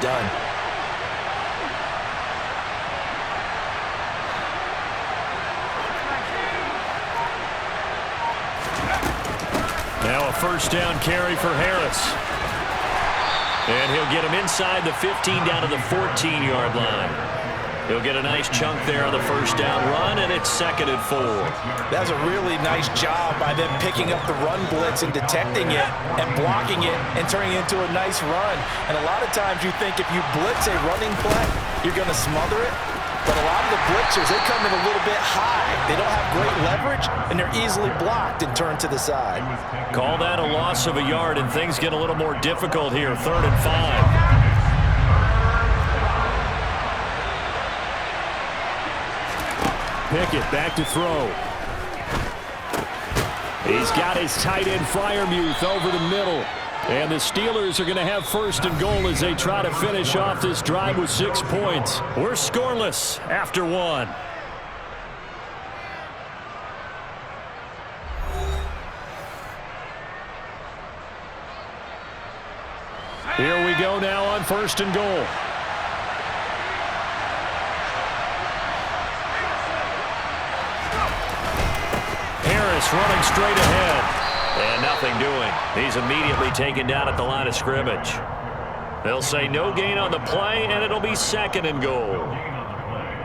done. Now a first down carry for Harris. And he'll get him inside the 15 down to the 14-yard line. He'll get a nice chunk there on the first down run, and it's 2nd and 4. That's a really nice job by them picking up the run blitz and detecting it and blocking it and turning it into a nice run. And a lot of times you think if you blitz a running play, you're going to smother it. But a lot of the blitzers, they come in a little bit high. They don't have great leverage, and they're easily blocked and turned to the side. Call that a loss of a yard, and things get a little more difficult here. 3rd and 5. Pickett back to throw. He's got his tight end Freiermuth over the middle. And the Steelers are going to have 1st and goal as they try to finish off this drive with 6 points. We're scoreless after 1. Here we go now on 1st and goal. Harris running straight ahead. And nothing doing. He's immediately taken down at the line of scrimmage. They'll say no gain on the play, and it'll be 2nd and goal.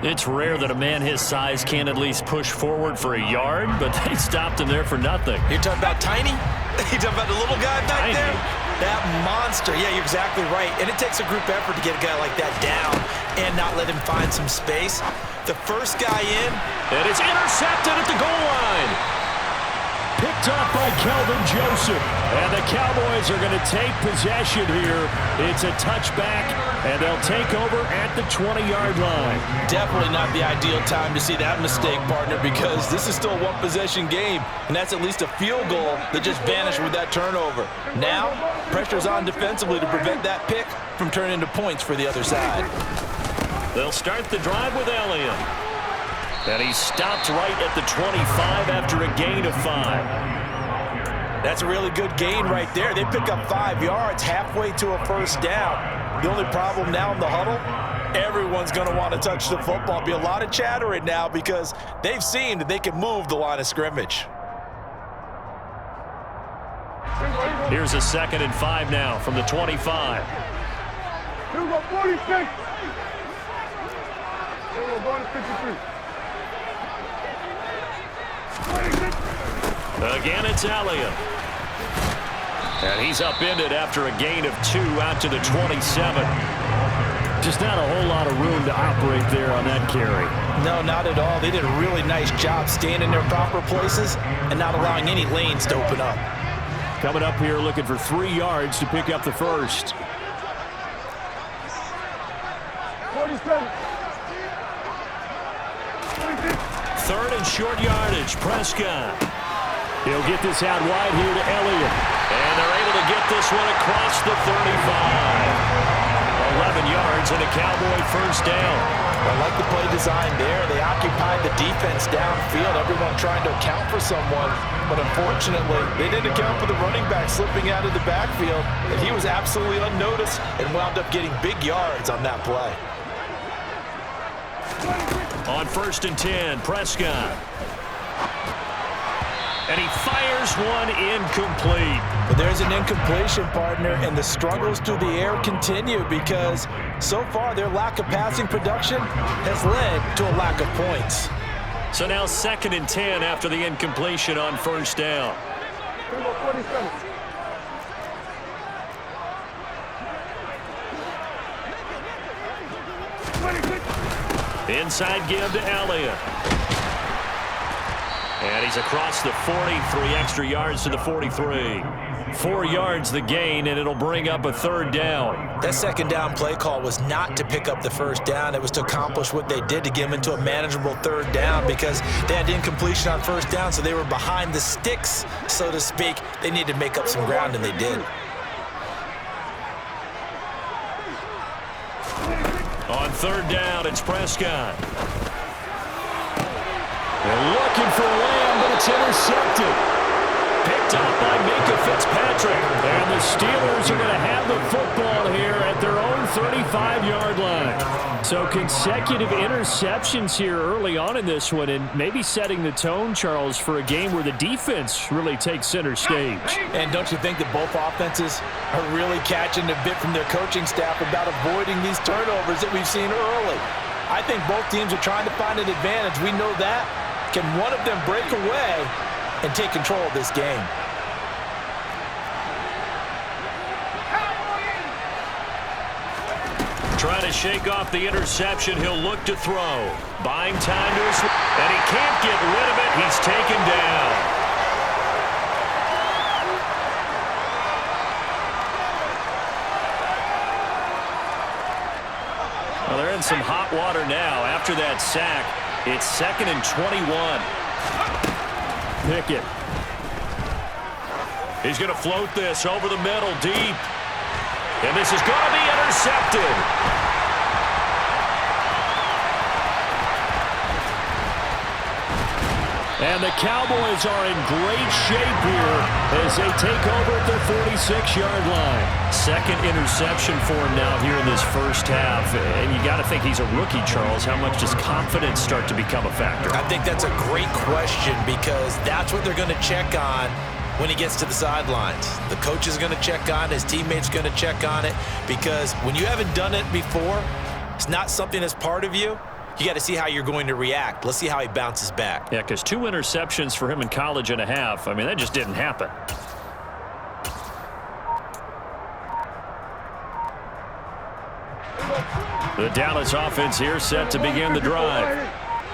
It's rare that a man his size can't at least push forward for a yard, but they stopped him there for nothing. You're talking about tiny? You're talking about the little guy back there? That monster. Yeah, you're exactly right. And it takes a group effort to get a guy like that down and not let him find some space. The first guy in. And it's intercepted at the goal line. Picked up by Kelvin Joseph. And the Cowboys are going to take possession here. It's a touchback, and they'll take over at the 20-yard line. Definitely not the ideal time to see that mistake, partner, because this is still a one-possession game, and that's at least a field goal that just vanished with that turnover. Now, pressure's on defensively to prevent that pick from turning into points for the other side. They'll start the drive with Elliott. And he stopped right at the 25 after a gain of 5. That's a really good gain right there. They pick up 5 yards halfway to a first down. The only problem now in the huddle, everyone's going to want to touch the football. Be a lot of chattering now because they've seen that they can move the line of scrimmage. Here's a 2nd and 5 now from the 25. Again, it's Elliott. And he's upended after a gain of 2 out to the 27. Just not a whole lot of room to operate there on that carry. No, not at all. They did a really nice job staying in their proper places and not allowing any lanes to open up. Coming up here looking for 3 yards to pick up the first. 3rd and short yardage. Prescott. He'll get this out wide here to Elliott. And they're able to get this one across the 35. 11 yards and a Cowboy first down. I like the play design there. They occupied the defense downfield, everyone trying to account for someone. But unfortunately, they didn't account for the running back slipping out of the backfield. And he was absolutely unnoticed and wound up getting big yards on that play. On 1st and 10, Prescott. And he fires one incomplete. But there's an incompletion, partner, and the struggles through the air continue because so far their lack of passing production has led to a lack of points. So now 2nd and 10 after the incompletion on first down. Inside give to Elliott. And he's across the 40, 3 extra yards to the 43. 4 yards the gain, and it'll bring up a 3rd down. That 2nd down play call was not to pick up the first down. It was to accomplish what they did to get them into a manageable 3rd down because they had incompletion on first down, so they were behind the sticks, so to speak. They needed to make up some ground, and they did. On 3rd down, it's Prescott. They're looking for Lamb, but it's intercepted. Picked Picked up by Minka Fitzpatrick. And the Steelers are going to have the football here at their own 35-yard line. So consecutive interceptions here early on in this one, and maybe setting the tone, Charles, for a game where the defense really takes center stage. And don't you think that both offenses are really catching a bit from their coaching staff about avoiding these turnovers that we've seen early? I think both teams are trying to find an advantage. We know that. Can one of them break away and take control of this game? Trying to shake off the interception. He'll look to throw. Buying time to his... And he can't get rid of it. He's taken down. Well, they're in some hot water now. After that sack, it's 2nd and 21. Pickett. He's going to float this over the middle deep. And this is going to be intercepted. And the Cowboys are in great shape here as they take over at their 46-yard line. Second interception for him now here in this first half. And you got to think he's a rookie, Charles. How much does confidence start to become a factor? I think that's a great question because that's what they're going to check on when he gets to the sidelines. The coach is going to check on it. His teammates going to check on it because when you haven't done it before, it's not something that's part of you. You got to see how you're going to react. Let's see how he bounces back. Yeah, because 2 interceptions for him in college and a half. I mean, that just didn't happen. The Dallas offense here set to begin the drive.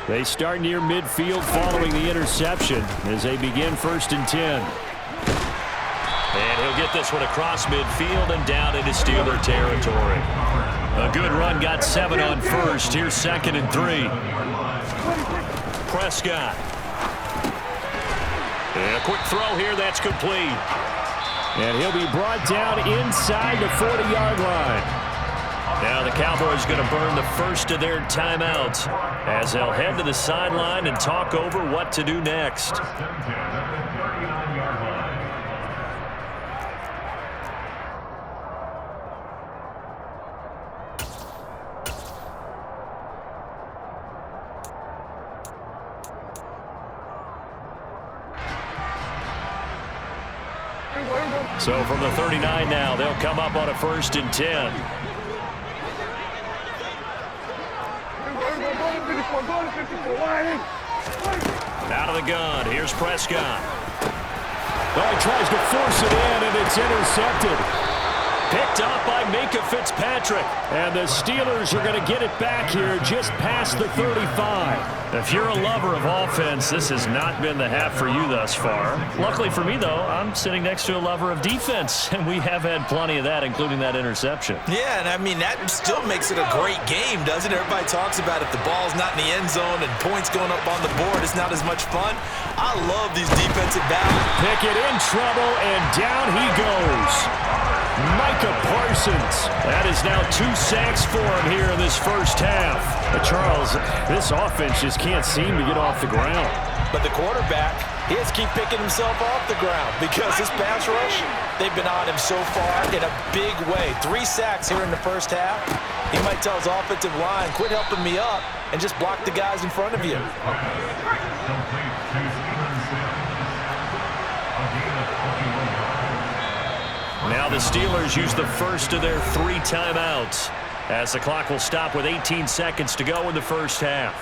They start near midfield following the interception as they begin 1st and 10. And he'll get this one across midfield and down into Steeler territory. A good run, got 7 on first. Here's 2nd and 3. Prescott. And a quick throw here, that's complete. And he'll be brought down inside the 40-yard line. Now the Cowboys going to burn the first of their timeouts as they'll head to the sideline and talk over what to do next. So from the 39 now, they'll come up on a 1st and 10. Out of the gun, here's Prescott. Oh, he tries to force it in, and it's intercepted. Picked up by Minka Fitzpatrick. And the Steelers are going to get it back here just past the 35. If you're a lover of offense, this has not been the half for you thus far. Luckily for me, though, I'm sitting next to a lover of defense, and we have had plenty of that, including that interception. Yeah, and I mean, that still makes it a great game, doesn't it? Everybody talks about if the ball's not in the end zone and points going up on the board, it's not as much fun. I love these defensive battles. Pickett in trouble, and down he goes. Micah Parsons. That is now 2 sacks for him here in this first half. But Charles, this offense just can't seem to get off the ground. But the quarterback, he has to keep picking himself off the ground because this pass rush, they've been on him so far in a big way. 3 sacks here in the first half. He might tell his offensive line, quit helping me up and just block the guys in front of you. Now the Steelers use the first of their 3 timeouts as the clock will stop with 18 seconds to go in the first half.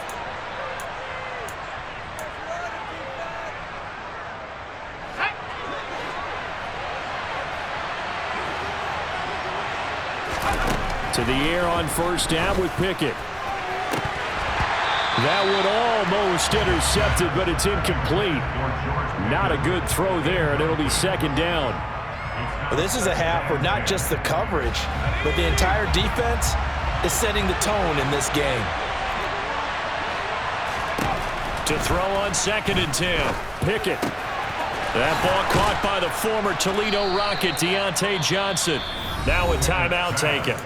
To the air on 1st down with Pickett. That one almost intercepted, but it's incomplete. Not a good throw there, and it'll be 2nd down. Well, this is a half where not just the coverage, but the entire defense is setting the tone in this game. To throw on 2nd and 10. Pickett. That ball caught by the former Toledo Rocket, Deontay Johnson. Now a timeout taken.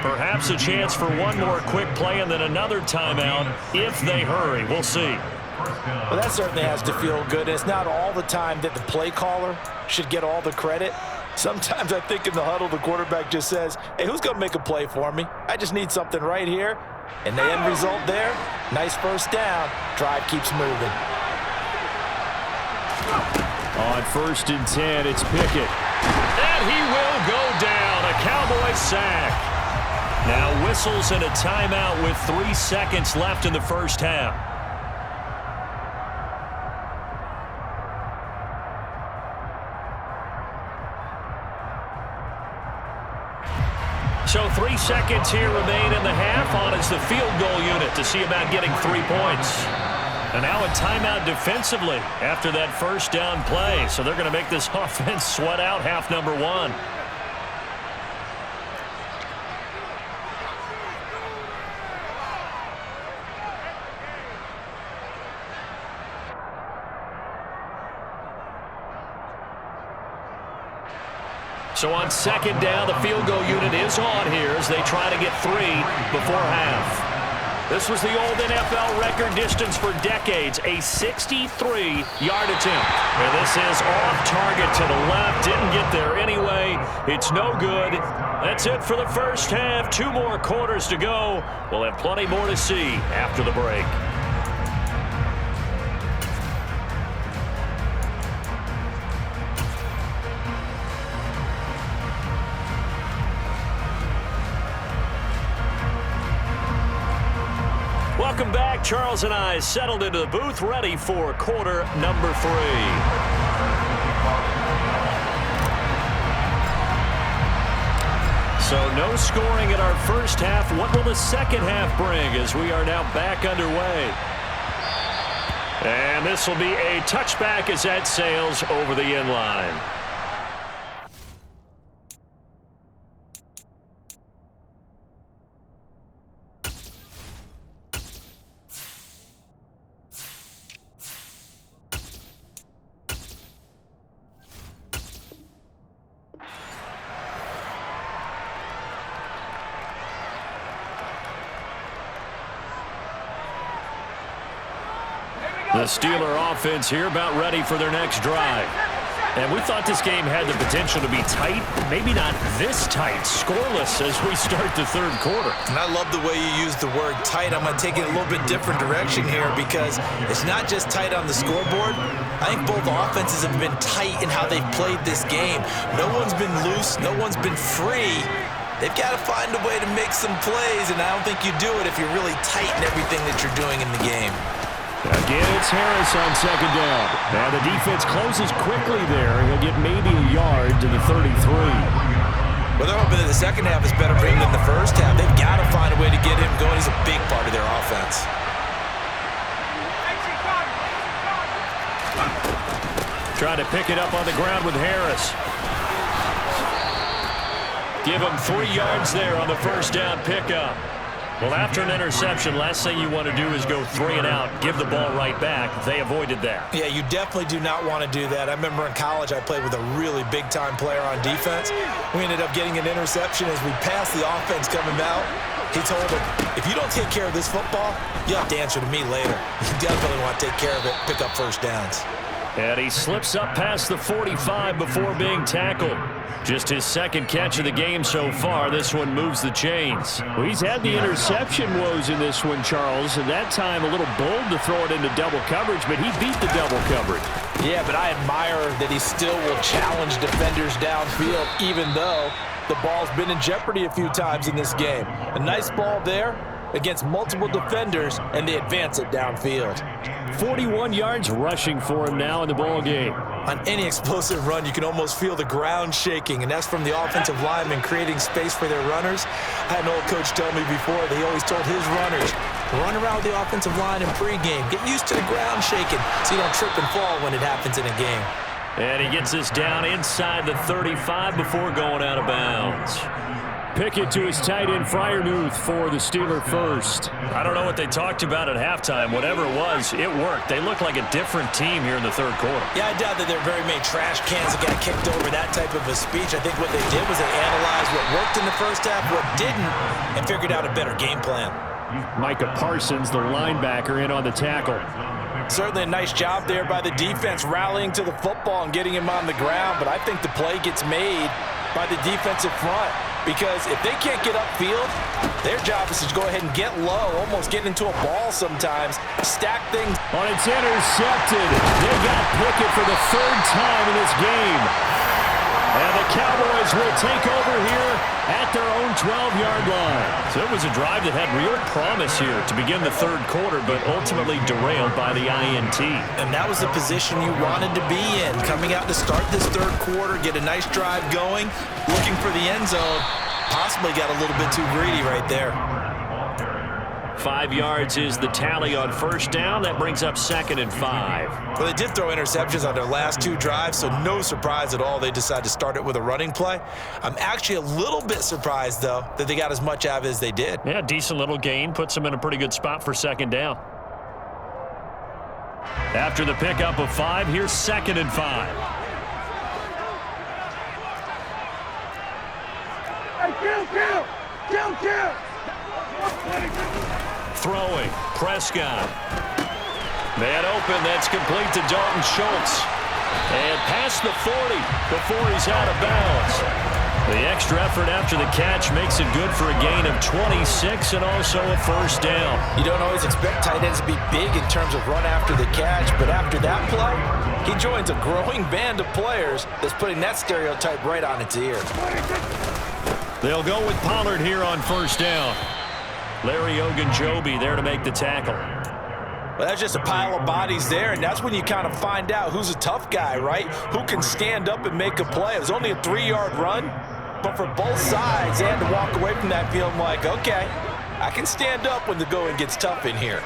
Perhaps a chance for one more quick play and then another timeout if they hurry. We'll see. Well, that certainly has to feel good. It's not all the time that the play caller should get all the credit. Sometimes I think in the huddle, the quarterback just says, hey, who's going to make a play for me? I just need something right here. And the end result there, nice first down. Drive keeps moving. On 1st and 10, it's Pickett. And he will go down. A Cowboy sack. Now whistles and a timeout with 3 seconds left in the first half. So 3 seconds here remain in the half. On is the field goal unit to see about getting 3 points. And now a timeout defensively after that first down play. So they're going to make this offense sweat out half number 1. So on 2nd down, the field goal unit is on here as they try to get 3 before half. This was the old NFL record distance for decades, a 63-yard attempt. And this is off target to the left. Didn't get there anyway. It's no good. That's it for the first half. 2 more quarters to go. We'll have plenty more to see after the break. Welcome back. Charles and I settled into the booth, ready for quarter number 3. So no scoring in our first half. What will the second half bring as we are now back underway? And this will be a touchback as that sails over the end line. The Steeler offense here about ready for their next drive. And we thought this game had the potential to be tight, maybe not this tight, scoreless as we start the third quarter. And I love the way you use the word tight. I'm going to take it a little bit different direction here because it's not just tight on the scoreboard. I think both offenses have been tight in how they've played this game. No one's been loose. No one's been free. They've got to find a way to make some plays, and I don't think you do it if you're really tight in everything that you're doing in the game. Again, it's Harris on 2nd down. Now the defense closes quickly there. He'll get maybe a yard to the 33. Well, they're hoping that the second half is better for him than the first half. They've got to find a way to get him going. He's a big part of their offense. Trying to pick it up on the ground with Harris. Give him 3 yards there on the first down pickup. Well, after an interception, last thing you want to do is go 3 and out, give the ball right back. They avoided that. Yeah, you definitely do not want to do that. I remember in college I played with a really big-time player on defense. We ended up getting an interception as we passed the offense coming out. He told him, if you don't take care of this football, you'll have to answer to me later. You definitely want to take care of it, pick up first downs. And he slips up past the 45 before being tackled. Just his second catch of the game so far. This one moves the chains. Well, he's had the interception woes in this one, Charles, and that time a little bold to throw it into double coverage, but he beat the double coverage. Yeah, but I admire that he still will challenge defenders downfield, even though the ball's been in jeopardy a few times in this game. A nice ball there against multiple defenders, and they advance it downfield. 41 yards rushing for him now in the ball game. On any explosive run, you can almost feel the ground shaking, and that's from the offensive linemen creating space for their runners. I had an old coach tell me before that he always told his runners, run around with the offensive line in pregame. Get used to the ground shaking so you don't trip and fall when it happens in a game. And he gets this down inside the 35 before going out of bounds. Pickett to his tight end, Freiermuth for the Steeler first. I don't know what they talked about at halftime. Whatever it was, it worked. They look like a different team here in the third quarter. Yeah, I doubt that there are very many trash cans that got kicked over that type of a speech. I think what they did was they analyzed what worked in the first half, what didn't, and figured out a better game plan. Micah Parsons, the linebacker, in on the tackle. Certainly a nice job there by the defense rallying to the football and getting him on the ground, but I think the play gets made by the defensive front because if they can't get upfield, their job is to go ahead and get low, almost get into a ball sometimes, stack things. On it's intercepted. They got Pickett for the third time in this game. And the Cowboys will take over here at their own 12-yard line. So it was a drive that had real promise here to begin the third quarter, but ultimately derailed by the INT. And that was the position you wanted to be in, coming out to start this third quarter, get a nice drive going, looking for the end zone. Possibly got a little bit too greedy right there. 5 yards is the tally on first down. That brings up 2nd and 5. Well, they did throw interceptions on their last 2 drives, so no surprise at all they decided to start it with a running play. I'm actually a little bit surprised, though, that they got as much out of it as they did. Yeah, decent little gain. Puts them in a pretty good spot for 2nd down. After the pickup of 5, here's 2nd and 5. Kill! Throwing, Prescott. Man open, that's complete to Dalton Schultz. And past the 40 before he's out of bounds. The extra effort after the catch makes it good for a gain of 26 and also a first down. You don't always expect tight ends to be big in terms of run after the catch, but after that play, he joins a growing band of players that's putting that stereotype right on its ear. They'll go with Pollard here on first down. Larry Ogunjobi there to make the tackle. Well, that's just a pile of bodies there, and that's when you kind of find out who's a tough guy, right? Who can stand up and make a play. It was only a 3-yard run, but for both sides, they had to walk away from that feeling like, okay, I can stand up when the going gets tough in here.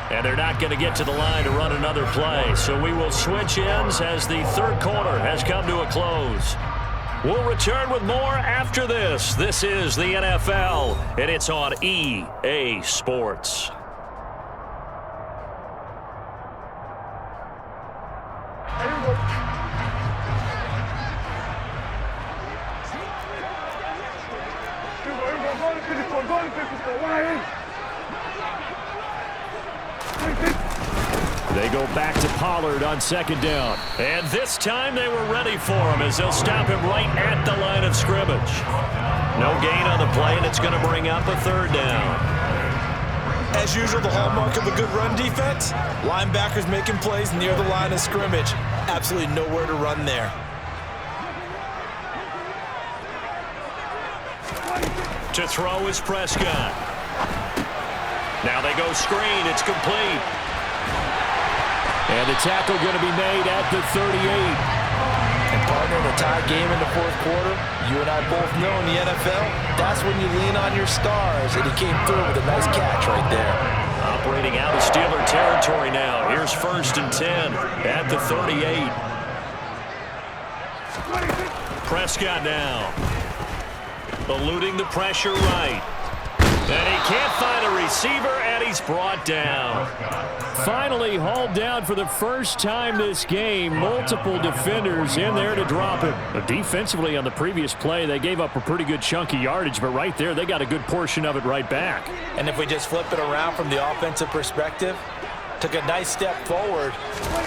And they're not going to get to the line to run another play, so we will switch ends as the third quarter has come to a close. We'll return with more after this. This is the NFL, and it's on EA Sports. They go back to Pollard on 2nd down. And this time they were ready for him as they'll stop him right at the line of scrimmage. No gain on the play, and it's going to bring up a 3rd down. As usual, the hallmark of a good run defense, linebackers making plays near the line of scrimmage. Absolutely nowhere to run there. To throw is Prescott. Now they go screen. It's complete. And the tackle going to be made at the 38. And partner, in a tie game in the fourth quarter, you and I both know in the NFL, that's when you lean on your stars. And he came through with a nice catch right there. Operating out of Steeler territory now. Here's 1st and 10 at the 38. Prescott now. Eluding the pressure right. And he can't find a receiver, and he's brought down. Finally hauled down for the first time this game. Multiple defenders in there to drop him. But defensively on the previous play, they gave up a pretty good chunk of yardage, but right there, they got a good portion of it right back. And if we just flip it around from the offensive perspective, took a nice step forward,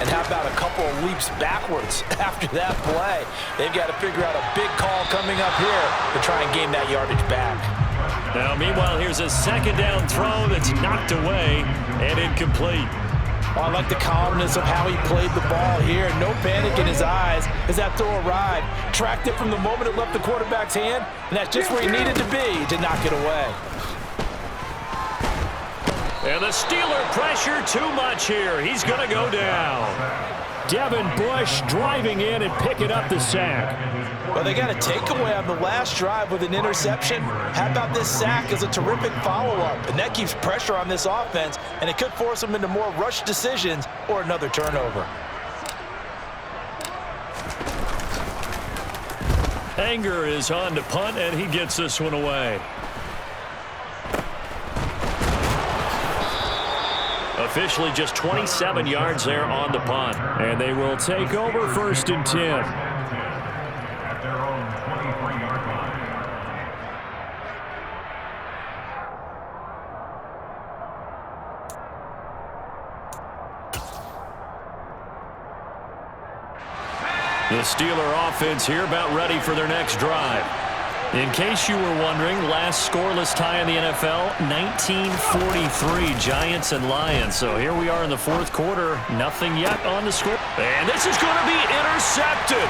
and how about a couple of leaps backwards after that play? They've got to figure out a big call coming up here to try and gain that yardage back. Now, meanwhile, here's a 2nd down throw that's knocked away and incomplete. Well, I like the calmness of how he played the ball here. No panic in his eyes as that throw arrived. Tracked it from the moment it left the quarterback's hand, and that's just where he needed to be to knock it away. And the Steeler pressure too much here. He's going to go down. Devin Bush driving in and picking up the sack. Well, they got a takeaway on the last drive with an interception. How about this sack as a terrific follow-up? And that keeps pressure on this offense, and it could force them into more rush decisions or another turnover. Anger is on to punt, and he gets this one away. Officially just 27 yards there on the punt. And they will take over 1st and 10. The Steeler offense here about ready for their next drive. In case you were wondering, last scoreless tie in the NFL, 1943, Giants and Lions. So here we are in the fourth quarter, nothing yet on the score. And this is going to be intercepted.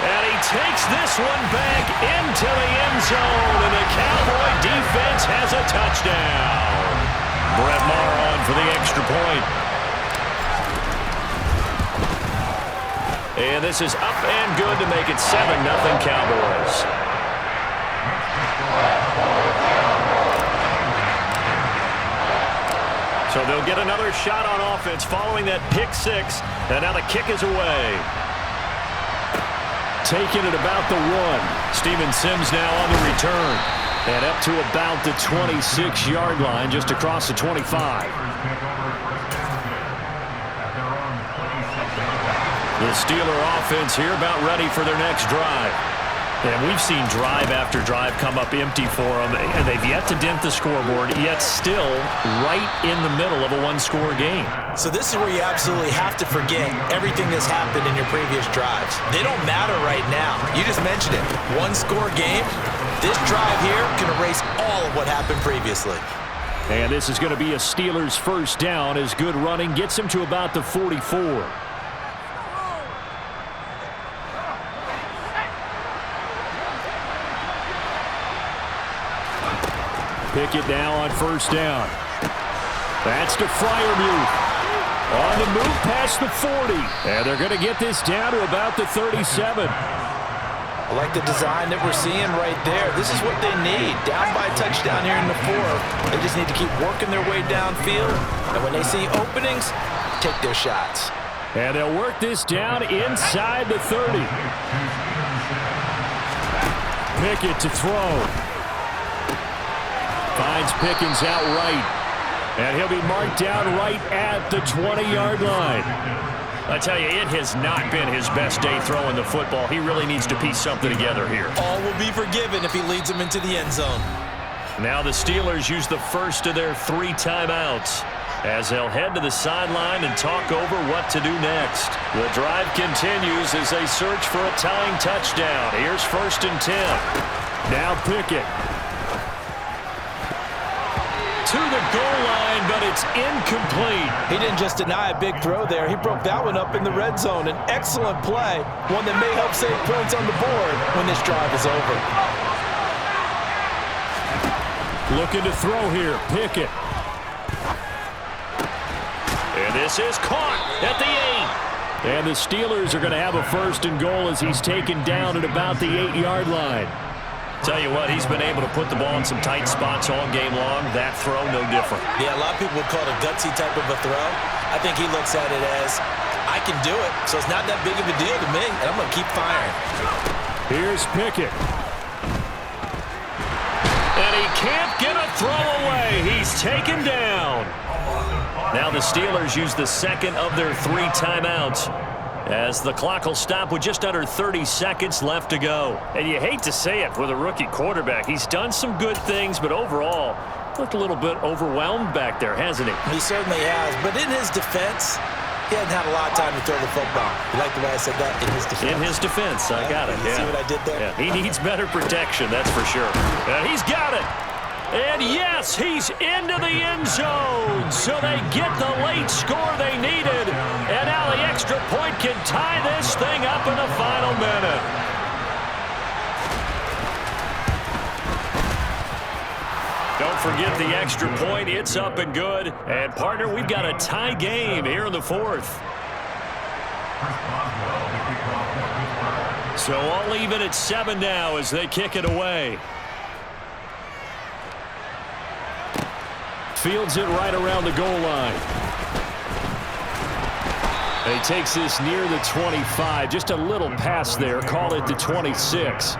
And he takes this one back into the end zone, and the Cowboy defense has a touchdown. Brett Maher on for the extra point. And this is up and good to make it 7-0 Cowboys. So they'll get another shot on offense following that pick six. And now the kick is away. Taking it about the 1. Steven Sims now on the return. And up to about the 26-yard line, just across the 25. The Steeler offense here about ready for their next drive. And we've seen drive after drive come up empty for them, and they've yet to dent the scoreboard, yet still right in the middle of a one-score game. So this is where you absolutely have to forget everything that's happened in your previous drives. They don't matter right now. You just mentioned it. One-score game. This drive here can erase all of what happened previously. And this is going to be a Steelers first down as good running gets him to about the 44. Pickett now on first down. That's to Freiermuth. On the move past the 40. And they're going to get this down to about the 37. I like the design that we're seeing right there. This is what they need. Down by a touchdown here in the fourth. They just need to keep working their way downfield. And when they see openings, take their shots. And they'll work this down inside the 30. Pickett to throw. Finds Pickens out right. And he'll be marked down right at the 20-yard line. I tell you, it has not been his best day throwing the football. He really needs to piece something together here. All will be forgiven if he leads them into the end zone. Now the Steelers use the first of their 3 timeouts as they'll head to the sideline and talk over what to do next. The drive continues as they search for a tying touchdown. Here's 1st and 10. Now Pickett. To the goal line, but it's incomplete. He didn't just deny a big throw there. He broke that one up in the red zone. An excellent play, one that may help save points on the board when this drive is over. Looking to throw here, Pickett. And this is caught at the 8. And the Steelers are going to have a 1st and goal as he's taken down at about the 8-yard line. Tell you what, he's been able to put the ball in some tight spots all game long. That throw, no different. Yeah, a lot of people would call it a gutsy type of a throw. I think he looks at it as, I can do it, so it's not that big of a deal to me, and I'm going to keep firing. Here's Pickett. And he can't get a throw away. He's taken down. Now the Steelers use the second of their 3 timeouts, as the clock will stop with just under 30 seconds left to go. And you hate to say it with a rookie quarterback. He's done some good things, but overall, looked a little bit overwhelmed back there, hasn't he? He certainly has. But in his defense, he hasn't had a lot of time to throw the football. You like the way I said that? In his defense. In his defense. I got it. You see what I did there? Yeah. He needs better protection, that's for sure. And he's got it. And yes, he's into the end zone. So they get the late score they needed. And now the extra point can tie this thing up in the final minute. Don't forget the extra point. It's up and good. And, partner, we've got a tie game here in the fourth. So all even at 7 now as they kick it away. Fields it right around the goal line. And he takes this near the 25. Just a little pass there. Call it the 26.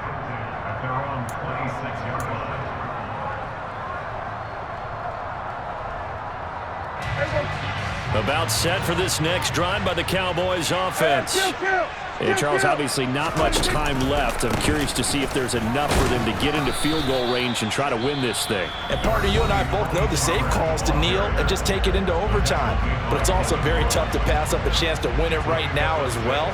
About Timeout set for this next drive by the Cowboys offense. Hey, Charles, obviously not much time left. I'm curious to see if there's enough for them to get into field goal range and try to win this thing. And partner, you and I both know the safe calls to kneel and just take it into overtime. But it's also very tough to pass up a chance to win it right now as well.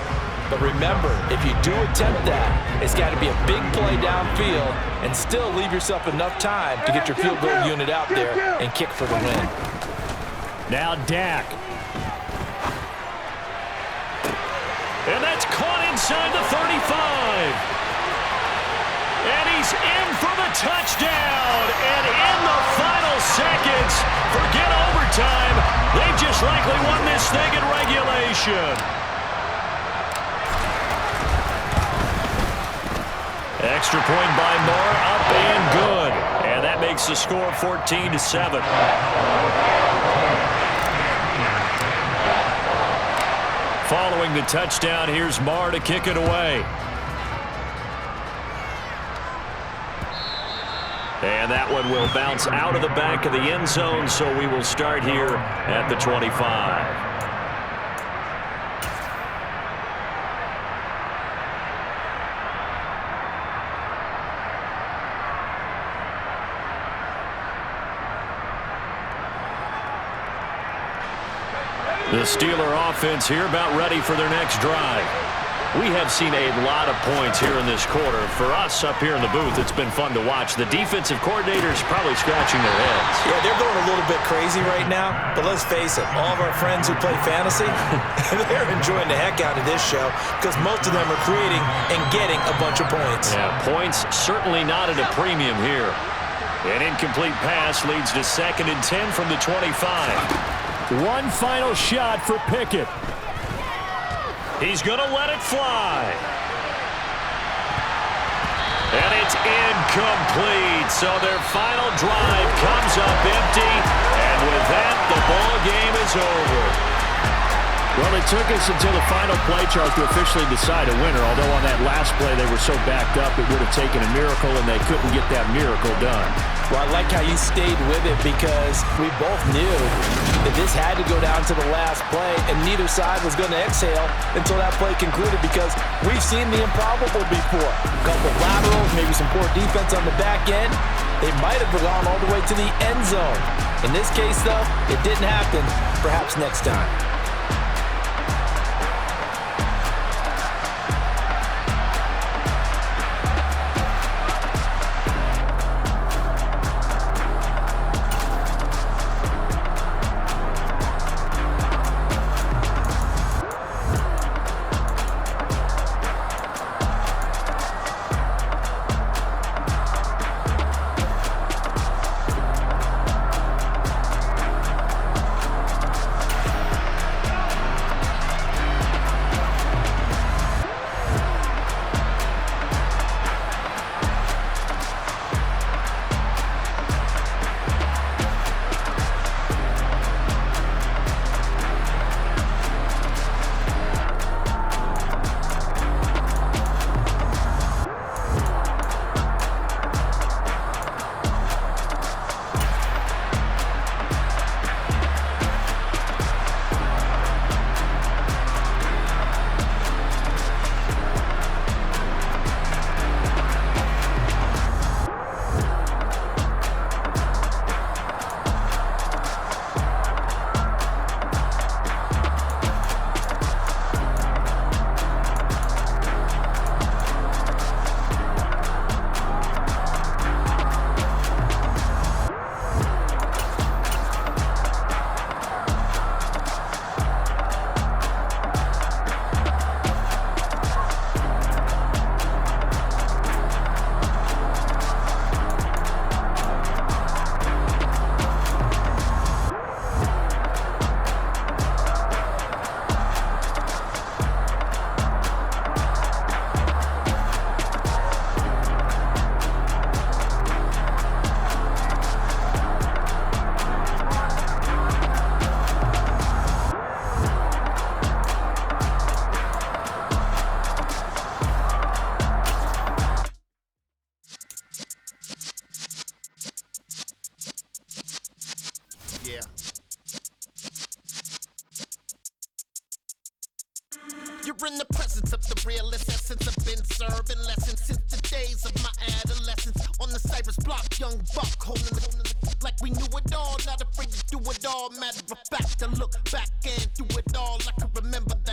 But remember, if you do attempt that, it's got to be a big play downfield and still leave yourself enough time to get your field goal unit out there and kick for the win. Now Dak. And that's caught inside the 35. And he's in for the touchdown. And in the final seconds, forget overtime. They've just likely won this thing in regulation. Extra point by Moore, up and good. And that makes the score 14-7. Following the touchdown, here's Moore to kick it away. And that one will bounce out of the back of the end zone, so we will start here at the 25. The Steeler offense here about ready for their next drive. We have seen a lot of points here in this quarter. For us up here in the booth, it's been fun to watch. The defensive coordinators probably scratching their heads. Yeah, they're going a little bit crazy right now. But let's face it, all of our friends who play fantasy, they're enjoying the heck out of this show because most of them are creating and getting a bunch of points. Yeah, points certainly not at a premium here. An incomplete pass leads to 2nd and 10 from the 25. One final shot for Pickett. He's going to let it fly. And it's incomplete. So their final drive comes up empty. And with that, the ball game is over. Well, it took us until the final play, Charles, to officially decide a winner. Although on that last play they were so backed up, it would have taken a miracle, and they couldn't get that miracle done. Well, I like how you stayed with it because we both knew that this had to go down to the last play, and neither side was going to exhale until that play concluded because we've seen the improbable before. A couple laterals, maybe some poor defense on the back end. They might have gone all the way to the end zone. In this case, though, it didn't happen. Perhaps next time. You're in the presence of the realest essence. I've been serving lessons since the days of my adolescence. On the Cypress block, young buck holding the like we knew it all. Not afraid to do it all. Matter of fact, to look back and do it all. I can remember the